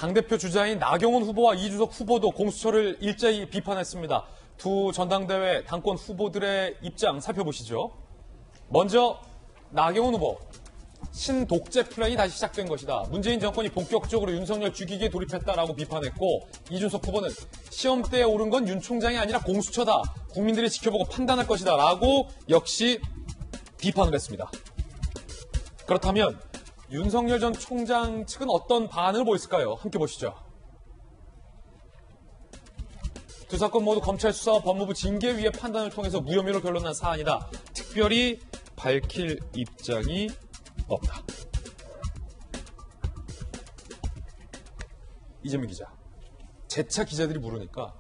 당대표 주자인 나경원 후보와 이준석 후보도 공수처를 일제히 비판했습니다. 두 전당대회 당권 후보들의 입장 살펴보시죠. 먼저 나경원 후보. 신독재 플랜이 다시 시작된 것이다. 문재인 정권이 본격적으로 윤석열 죽이기에 돌입했다라고 비판했고, 이준석 후보는 시험대에 오른 건 윤 총장이 아니라 공수처다. 국민들이 지켜보고 판단할 것이다. 라고 역시 비판을 했습니다. 그렇다면 윤석열 전 총장 측은 어떤 반응을 보였을까요? 함께 보시죠. 두 사건 모두 검찰 수사와 법무부 징계위의 판단을 통해서 무혐의로 결론난 사안이다. 특별히 밝힐 입장이 없다. 이재명 기자, 재차 기자들이 물으니까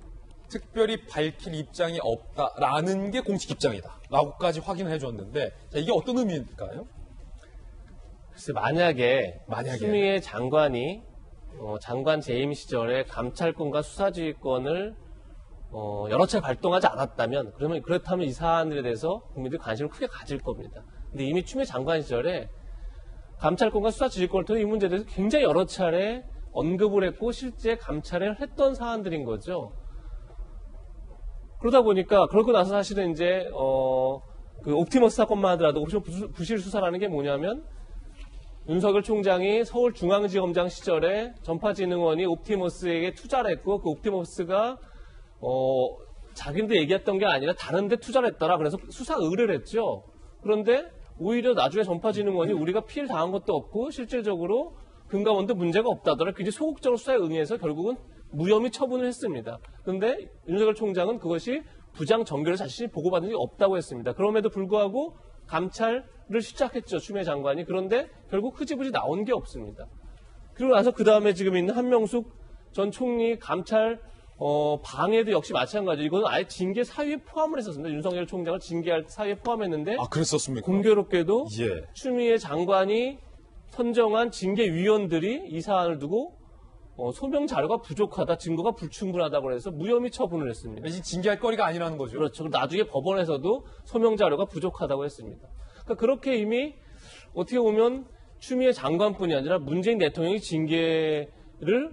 특별히 밝힐 입장이 없다라는 게 공식 입장이다 라고까지 확인을 해줬는데, 자, 이게 어떤 의미일까요? 글쎄, 만약에 추미애 장관이 장관 재임 시절에 감찰권과 수사지휘권을 여러 차례 발동하지 않았다면, 그렇다면 이 사안들에 대해서 국민들이 관심을 크게 가질 겁니다. 근데 이미 추미애 장관 시절에 감찰권과 수사지휘권을 통해 이 문제에 대해서 굉장히 여러 차례 언급을 했고 실제 감찰을 했던 사안들인 거죠. 그러다 보니까 그러고 나서 사실은 이제 그 옵티머스 사건만 하더라도 부실 수사라는 게 뭐냐면, 윤석열 총장이 서울중앙지검장 시절에 전파진흥원이 옵티머스에게 투자를 했고, 그 옵티머스가 자기들 얘기했던 게 아니라 다른 데 투자를 했더라. 그래서 수사 의뢰를 했죠. 그런데 오히려 나중에 전파진흥원이 우리가 피해를 당한 것도 없고 실질적으로 금감원도 문제가 없다더라. 굉장히 소극적으로 수사에 응해서 결국은 무혐의 처분을 했습니다. 그런데 윤석열 총장은 그것이 부장 정결을 자신이 보고받은 적이 없다고 했습니다. 그럼에도 불구하고 감찰을 시작했죠, 추미애 장관이. 그런데 결국 흐지부지 나온 게 없습니다. 그리고 나서 그 다음에 지금 있는 한명숙 전 총리 감찰 방해도 역시 마찬가지로 이거는 아예 징계 사유에 포함을 했었습니다. 윤석열 총장을 징계할 사유에 포함했는데, 그랬었습니까? 공교롭게도 예. 추미애 장관이 선정한 징계위원들이 이 사안을 두고 소명 자료가 부족하다, 증거가 불충분하다고 해서 무혐의 처분을 했습니다. 이 징계할 거리가 아니라는 거죠. 그렇죠. 나중에 법원에서도 소명 자료가 부족하다고 했습니다. 그러니까 그렇게 이미 어떻게 보면 추미애 장관뿐이 아니라 문재인 대통령이 징계를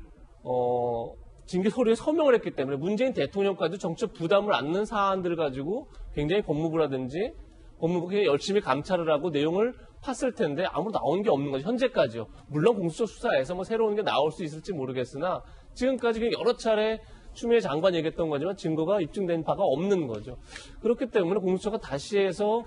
징계 서류에 서명을 했기 때문에 문재인 대통령까지도 정치적 부담을 안는 사안들을 가지고 굉장히 법무부라든지 법무부가 열심히 감찰을 하고 내용을 팠을 텐데 아무 나온 게 없는 거죠. 현재까지요. 물론 공수처 수사에서 뭐 새로운 게 나올 수 있을지 모르겠으나 지금까지 그냥 여러 차례 추미애 장관 얘기했던 거지만 증거가 입증된 바가 없는 거죠. 그렇기 때문에 공수처가 다시 해서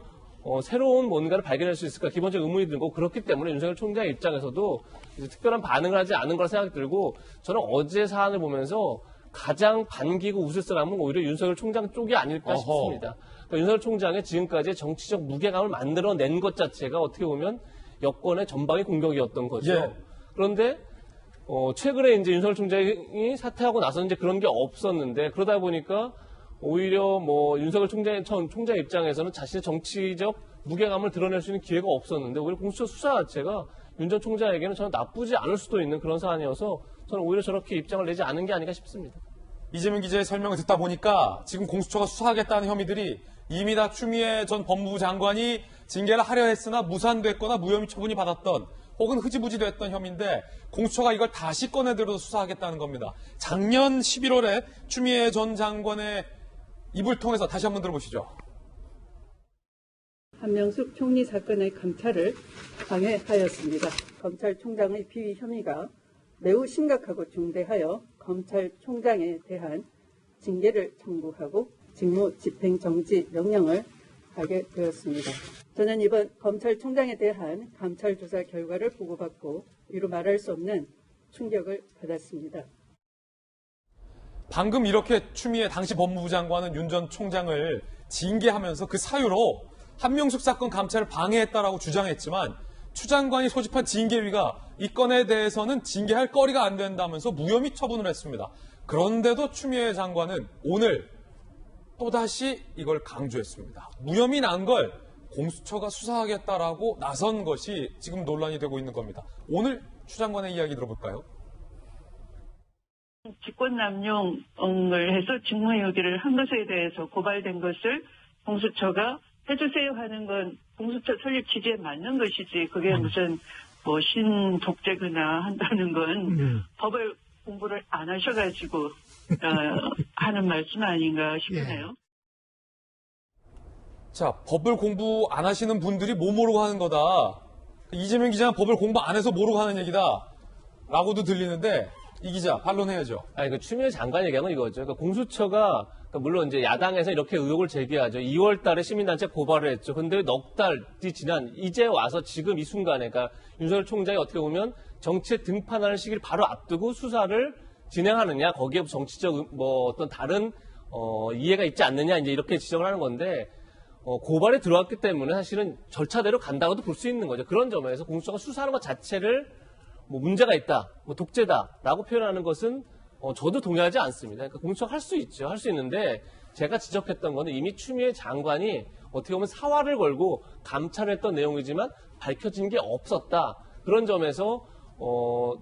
새로운 뭔가를 발견할 수 있을까 기본적 의문이 들고, 그렇기 때문에 윤석열 총장 입장에서도 이제 특별한 반응을 하지 않은 거라 생각이 들고, 저는 어제 사안을 보면서 가장 반기고 웃을 사람은 오히려 윤석열 총장 쪽이 아닐까 싶습니다. 그러니까 윤석열 총장의 지금까지 정치적 무게감을 만들어낸 것 자체가 어떻게 보면 여권의 전방위 공격이었던 거죠. 예. 그런데 최근에 이제 윤석열 총장이 사퇴하고 나서 이제 그런 게 없었는데, 그러다 보니까 오히려 뭐 윤석열 총장 입장에서는 자신의 정치적 무게감을 드러낼 수 있는 기회가 없었는데, 오히려 공수처 수사 자체가 윤 전 총장에게는 저는 나쁘지 않을 수도 있는 그런 사안이어서 저는 오히려 저렇게 입장을 내지 않은 게 아닌가 싶습니다. 이재명 기자의 설명을 듣다 보니까 지금 공수처가 수사하겠다는 혐의들이 이미 다 추미애 전 법무부 장관이 징계를 하려 했으나 무산됐거나 무혐의 처분이 받았던 혹은 흐지부지 됐던 혐의인데, 공수처가 이걸 다시 꺼내들어서 수사하겠다는 겁니다. 작년 11월에 추미애 전 장관의 입을 통해서 다시 한번 들어보시죠. 한명숙 총리 사건의 감찰을 방해하였습니다. 검찰총장의 비위 혐의가 매우 심각하고 중대하여 검찰총장에 대한 징계를 청구하고 직무 집행 정지 명령을 하게 되었습니다. 저는 이번 검찰총장에 대한 감찰 조사 결과를 보고받고 이루 말할 수 없는 충격을 받았습니다. 방금 이렇게 추미애 당시 법무부 장관은 윤 전 총장을 징계하면서 그 사유로 한명숙 사건 감찰을 방해했다라고 주장했지만, 추 장관이 소집한 징계위가 이 건에 대해서는 징계할 거리가 안 된다면서 무혐의 처분을 했습니다. 그런데도 추미애 장관은 오늘 또다시 이걸 강조했습니다. 무혐의 난 걸 공수처가 수사하겠다라고 나선 것이 지금 논란이 되고 있는 겁니다. 오늘 추 장관의 이야기 들어볼까요? 직권남용을 해서 직무유기를 한 것에 대해서 고발된 것을 공수처가 해주세요 하는 건 공수처 설립 취지에 맞는 것이지, 그게 무슨 뭐 신독재거나 한다는 건 법을 공부를 안 하셔가지고 하는 말씀 아닌가 싶네요. 자, 법을 공부 안 하시는 분들이 뭐 모르고 하는 거다. 이재명 기자는 법을 공부 안 해서 모르고 하는 얘기다. 라고도 들리는데, 이 기자, 반론해야죠. 아니, 그 추미애 장관 얘기하는 건 이거죠. 그러니까 공수처가, 그러니까 물론 이제 야당에서 이렇게 의혹을 제기하죠. 2월 달에 시민단체 고발을 했죠. 근데 넉 달이 지난, 이제 와서 지금 이 순간에, 그러니까 윤석열 총장이 어떻게 보면 정치에 등판하는 시기를 바로 앞두고 수사를 진행하느냐, 거기에 정치적 뭐 어떤 다른, 이해가 있지 않느냐, 이제 이렇게 지적을 하는 건데, 고발에 들어왔기 때문에 사실은 절차대로 간다고도 볼 수 있는 거죠. 그런 점에서 공수처가 수사하는 것 자체를 뭐 문제가 있다, 뭐 독재다라고 표현하는 것은 저도 동의하지 않습니다. 그러니까 공수처가 할 수 있죠. 할 수 있는데 제가 지적했던 거는 이미 추미애 장관이 어떻게 보면 사활을 걸고 감찰했던 내용이지만 밝혀진 게 없었다. 그런 점에서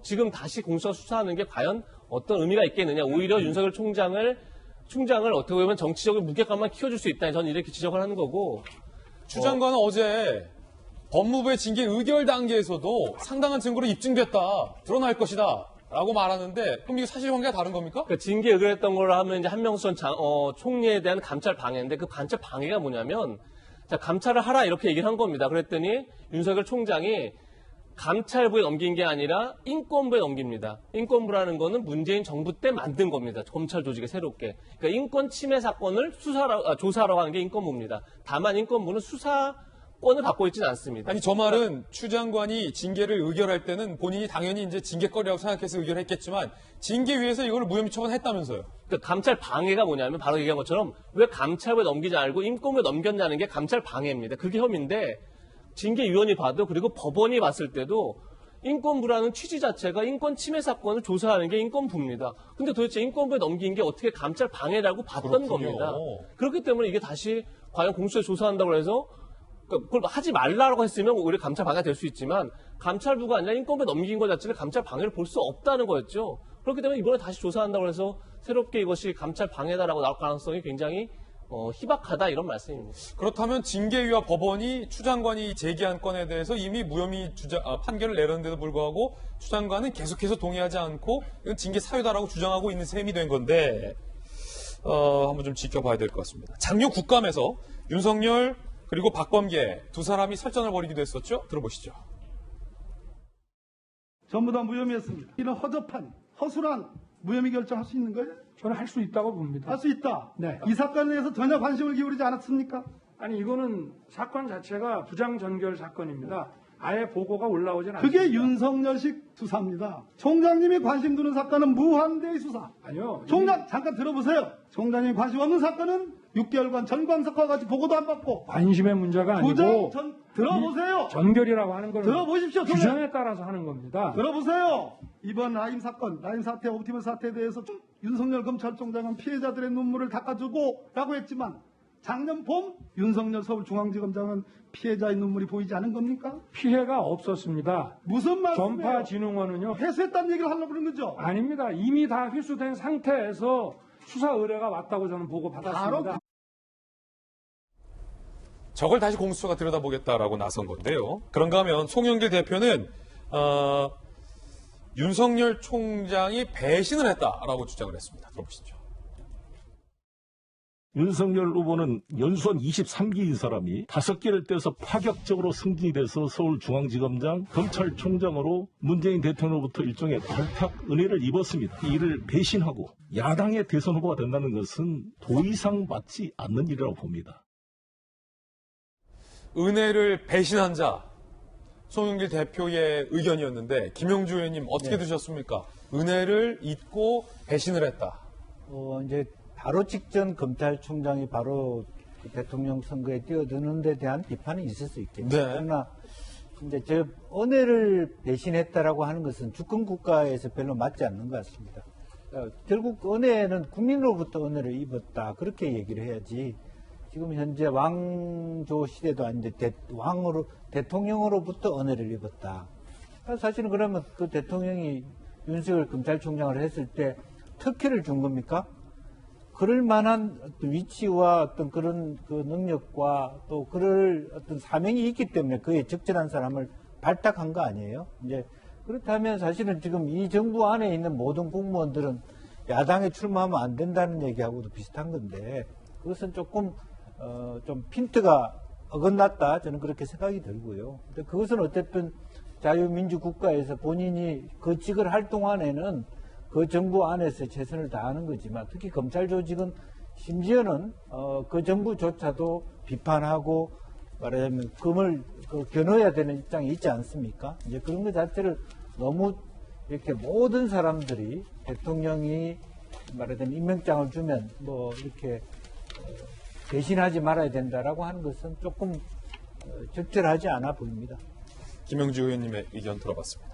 지금 다시 공수처가 수사하는 게 과연 어떤 의미가 있겠느냐. 오히려 윤석열 총장을 어떻게 보면 정치적인 무게감만 키워줄 수 있다. 저는 이렇게 지적을 하는 거고. 추 장관은 어제 법무부의 징계 의결 단계에서도 상당한 증거로 입증됐다, 드러날 것이다 라고 말하는데, 그럼 이게 사실관계가 다른 겁니까? 그러니까 징계 의결했던 걸로 하면 이제 한명수 전 총리에 대한 감찰 방해인데, 그 감찰 방해가 뭐냐면, 자, 감찰을 하라 이렇게 얘기를 한 겁니다. 그랬더니 윤석열 총장이 감찰부에 넘긴 게 아니라 인권부에 넘깁니다. 인권부라는 거는 문재인 정부 때 만든 겁니다. 검찰 조직에 새롭게. 그러니까 인권 침해 사건을 조사하라고 하는 게 인권부입니다. 다만 인권부는 수사권을 갖고 있지는 않습니다. 아니, 저 말은 추 장관이 징계를 의결할 때는 본인이 당연히 이제 징계거리라고 생각해서 의결했겠지만, 징계위에서 이걸 무혐의 처분했다면서요. 그러니까 감찰 방해가 뭐냐면 바로 얘기한 것처럼 왜 감찰부에 넘기지 않고 인권부에 넘겼냐는 게 감찰 방해입니다. 그게 혐의인데, 징계위원이 봐도 그리고 법원이 봤을 때도 인권부라는 취지 자체가 인권 침해 사건을 조사하는 게 인권부입니다. 근데 도대체 인권부에 넘긴 게 어떻게 감찰 방해라고 봤던 그렇군요. 겁니다. 그렇기 때문에 이게 다시 과연 공수처에 조사한다고 해서 그걸 하지 말라고 했으면 오히려 감찰 방해가 될 수 있지만, 감찰부가 아니라 인권부에 넘긴 것 자체를 감찰 방해를 볼 수 없다는 거였죠. 그렇기 때문에 이번에 다시 조사한다고 해서 새롭게 이것이 감찰 방해다라고 나올 가능성이 굉장히 희박하다, 이런 말씀입니다. 그렇다면 징계위와 법원이 추 장관이 제기한 건에 대해서 이미 무혐의 판결을 내렸는데도 불구하고 추 장관은 계속해서 동의하지 않고 이건 징계 사유다라고 주장하고 있는 셈이 된 건데, 한번 좀 지켜봐야 될 것 같습니다. 작년 국감에서 윤석열 그리고 박범계 두 사람이 설전을 벌이기도 했었죠. 들어보시죠. 전부 다 무혐의였습니다. 이런 허접한, 허술한 무혐의 결정할 수 있는 거예요? 저는 할 수 있다고 봅니다. 할 수 있다. 네. 이 사건에 대해서 전혀 관심을 기울이지 않았습니까? 아니, 이거는 사건 자체가 부장전결 사건입니다. 아예 보고가 올라오진 않습니다. 그게 윤석열식 수사입니다. 총장님이 관심 두는 사건은 무한대의 수사. 아니요. 총장 잠깐 들어보세요. 총장님이 관심 없는 사건은 6개월간 전광석과 같이 보고도 안 받고 관심의 문제가 부장 아니고 들어보세요. 전결이라고 하는 건 들어보십시오. 규정에 따라서 하는 겁니다. 들어보세요. 이번 라임 사건, 라임 사태, 옵티머스 사태에 대해서 윤석열 검찰총장은 피해자들의 눈물을 닦아주고 라고 했지만, 작년 봄 윤석열 서울중앙지검장은 피해자의 눈물이 보이지 않은 겁니까? 피해가 없었습니다. 무슨 말씀이에요? 전파진흥원은요. 회수했다는 얘기를 하려고 그러는 거죠? 아닙니다. 이미 다 회수된 상태에서 수사 의뢰가 왔다고 저는 보고 받았습니다. 바로 저걸 다시 공수처가 들여다보겠다라고 나선 건데요. 그런가 하면 송영길 대표는 윤석열 총장이 배신을 했다라고 주장을 했습니다. 들어보시죠. 윤석열 후보는 연수원 23기인 사람이 5개를 떼서 파격적으로 승진이 돼서 서울중앙지검장, 검찰총장으로 문재인 대통령으로부터 일종의 발탁 은혜를 입었습니다. 이를 배신하고 야당의 대선 후보가 된다는 것은 도의상 맞지 않는 일이라고 봅니다. 은혜를 배신한 자, 송영길 대표의 의견이었는데, 김용주 의원님 어떻게 드셨습니까? 은혜를 잊고 배신을 했다. 이제 바로 직전 검찰총장이 바로 대통령 선거에 뛰어드는 데 대한 비판이 있을 수 있겠죠. 네. 그러나 이제 저 은혜를 배신했다라고 하는 것은 주권 국가에서 별로 맞지 않는 것 같습니다. 결국 은혜는 국민으로부터 은혜를 입었다, 그렇게 얘기를 해야지. 지금 현재 왕조 시대도 아닌데 대통령으로부터 은혜를 입었다. 사실은 그러면 그 대통령이 윤석열 검찰총장을 했을 때 특혜를 준 겁니까? 그럴 만한 어떤 위치와 어떤 그런 그 능력과 또 그럴 어떤 사명이 있기 때문에 그에 적절한 사람을 발탁한 거 아니에요? 이제 그렇다면 사실은 지금 이 정부 안에 있는 모든 공무원들은 야당에 출마하면 안 된다는 얘기하고도 비슷한 건데 그것은 조금 좀 핀트가 어긋났다 저는 그렇게 생각이 들고요. 근데 그것은 어쨌든 자유민주국가에서 본인이 그 직을 할 동안에는 그 정부 안에서 최선을 다하는 거지만 특히 검찰 조직은 심지어는 그 정부조차도 비판하고 말하자면 금을 겨눠야 되는 입장이 있지 않습니까? 이제 그런 것 자체를 너무 이렇게 모든 사람들이 대통령이 말하자면 임명장을 주면 뭐 이렇게 대신하지 말아야 된다라고 하는 것은 조금 적절하지 않아 보입니다. 김영주 의원님의 의견 들어봤습니다.